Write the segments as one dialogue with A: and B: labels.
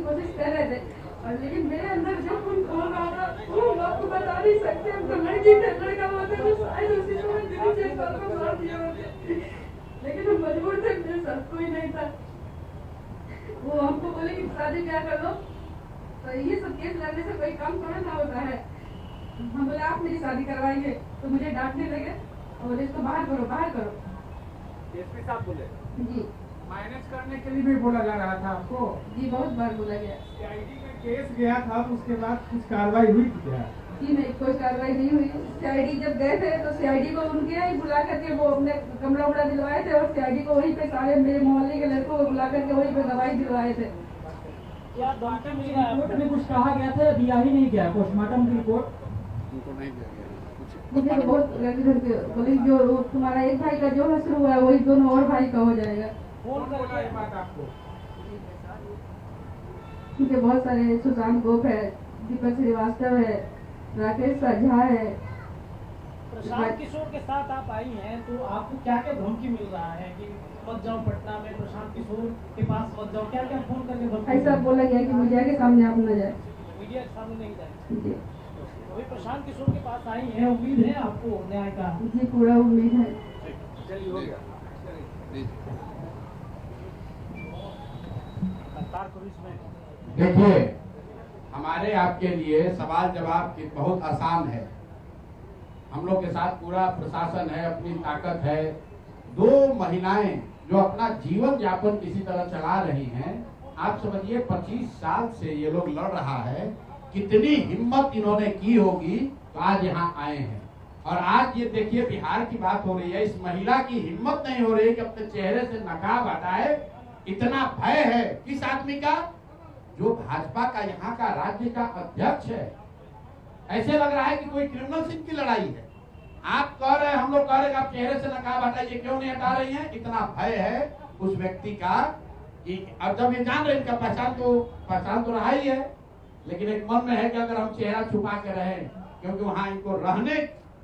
A: की कोशिश कर रहे थे, और लेकिन मेरे अंदर जब खून खौल रहा था वो हम आपको बता नहीं सकते। हम तो लड़की थे, लड़का होते तो शायद उसी समय दिलीप जायसवाल को मार दिया होते, लेकिन हम मजबूर थे, मेरे साथ कोई नहीं था। वो हमको बोले कि शादी ब्याह कर लो, तो ये सब केस लड़ने से कोई काम थोड़ा ना होता है। हम बोले आप मेरी शादी करवाएंगे, तो मुझे डांटने लगे और इसको बाहर करो, बाहर करो।
B: एसपी साहब बोले
A: जी
B: मैनेज करने के लिए भी बोला जा रहा था आपको?
A: जी बहुत बार बोला गया।
B: सीआईडी का केस गया था तो उसके बाद कुछ कार्रवाई हुई थी क्या?
A: जी नहीं, कोई कार्रवाई नहीं हुई। सीआईडी जब गए थे तो सीआईडी को उनके यहाँ ही बुला करके वो अपने कमरा उमरा दिलवाए थे, और सीआईडी को वहीं पे सारे मेरे मोहल्ले के लड़कों को बुला करके वहीं पे दवाई दिलवाए थे।
C: क्या रिपोर्ट में कुछ कहा गया था, दिया ही नहीं गया पोस्टमार्टम की रिपोर्ट?
B: उनको नहीं दिया गया
A: मुझे तो बहुत बोली जो तुम्हारा एक भाई का जो हसरू हुआ है वही दोनों और भाई का हो जाएगा।
B: कौन बोला ये बात आपको?
A: मुझे बहुत सारे, सुशांत गोप है, दीपक श्रीवास्तव है, राकेश साझा है।
C: प्रशांत किशोर के साथ आप आई हैं तो आपको क्या क्या धमकी मिल रहा है कि मत जाओ पटना में, प्रशांत किशोर के पास मत जाओ, क्या क्या फोन करके धमकी?
A: ऐसा बोला गया कि मीडिया के सामने आप न जाए।
C: मीडिया के सामने नहीं जाए।
A: जी
C: अभी प्रशांत किशोर के पास आई है, उम्मीद है आपको न्याय का?
A: जी पूरा उम्मीद है।
B: चलिए हो गया।
D: देखिए, हमारे आपके लिए सवाल जवाब की बहुत आसान है। हम लोग के साथ पूरा प्रशासन है, अपनी ताकत है। दो महिलाएं जो अपना जीवन यापन किसी तरह चला रही हैं, आप समझिए 25 साल से ये लोग लड़ रहा है, कितनी हिम्मत इन्होंने की होगी तो आज यहाँ आए हैं। और आज ये देखिए बिहार की बात हो रही है, इस महिला की हिम्मत नहीं हो रही कि अपने चेहरे से नकाब हटाए। इतना भय है किस आदमी का, जो भाजपा का यहाँ का राज्य का अध्यक्ष है। ऐसे लग रहा है कि कोई क्रिमिनल सिंह की लड़ाई है। आप कह रहे हैं, हम लोग कह रहे हैं आप चेहरे से नकाब हटाइए, क्यों नहीं हटा रही हैं? इतना भय है उस व्यक्ति का कि अब जब ये जान रहे इनका पहचान तो रहा ही है, लेकिन एक मन में है कि अगर हम चेहरा छुपा के रहे, क्योंकि वहां इनको रहने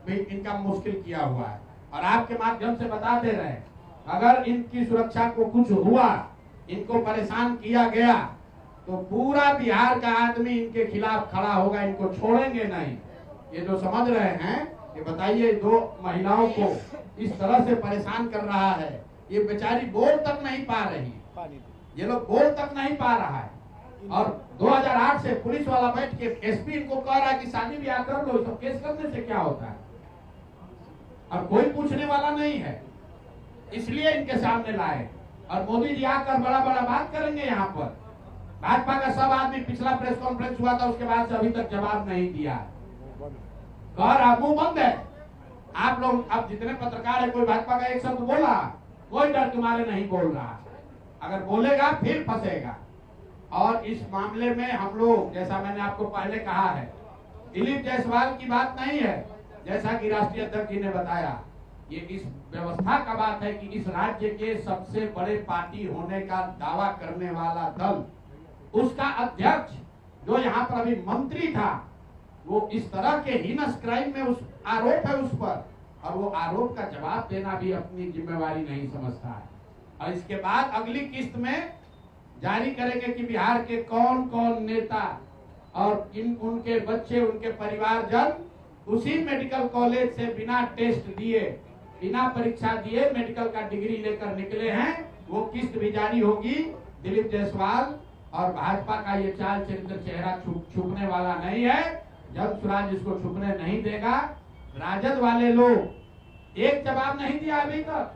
D: भी इनका मुश्किल किया हुआ है। और आपके माध्यम से बता दे रहे हैं, अगर इनकी सुरक्षा को कुछ हुआ, इनको परेशान किया गया, तो पूरा बिहार का आदमी इनके खिलाफ खड़ा होगा, इनको छोड़ेंगे नहीं। ये जो समझ रहे हैं कि बताइए, दो महिलाओं को इस तरह से परेशान कर रहा है, ये बेचारी बोल तक नहीं पा रही, ये लोग बोल तक नहीं पा रहा है। और 2008 से पुलिस वाला बैठ के एसपी इनको कह रहा है कि शादी ब्याह कर लो, सब केस करने से क्या होता है। अब कोई पूछने वाला नहीं है, इसलिए इनके सामने लाए। और मोदी जी आकर बड़ा बड़ा बात करेंगे यहाँ पर। भाजपा का सब आदमी, पिछला प्रेस कॉन्फ्रेंस हुआ था उसके बाद से अभी तक जवाब नहीं दिया। कह मुंह बंद है। आप लोग अब जितने पत्रकार है, कोई भाजपा का एक शब्द बोला, कोई डर तुम्हारे नहीं बोल रहा। अगर बोलेगा फिर फंसेगा। और इस मामले में हम लोग, जैसा मैंने आपको पहले कहा है, दिलीप जायसवाल की बात नहीं है। जैसा कि राष्ट्रीय अध्यक्ष जी ने बताया, ये इस व्यवस्था का बात है कि इस राज्य के सबसे बड़े पार्टी होने का दावा करने वाला दल, उसका अध्यक्ष जो यहाँ पर अभी मंत्री था, वो इस तरह के हीनस क्राइम में उस आरोप है उस पर, और वो आरोप का जवाब देना भी अपनी जिम्मेवारी नहीं समझता है। और इसके बाद अगली किस्त में जारी करेंगे कि बिहार के कौन कौन नेता और उनके बच्चे, उनके परिवारजन उसी मेडिकल कॉलेज से बिना टेस्ट दिए, बिना परीक्षा दिए मेडिकल का डिग्री लेकर निकले हैं। वो किस्त भी जारी होगी। दिलीप जायसवाल और भाजपा का ये चाल चरित्र चेहरा छुपने वाला नहीं है। जब स्वराज इसको छुपने नहीं देगा। राजद वाले लोग एक जवाब नहीं दिया अभी तक।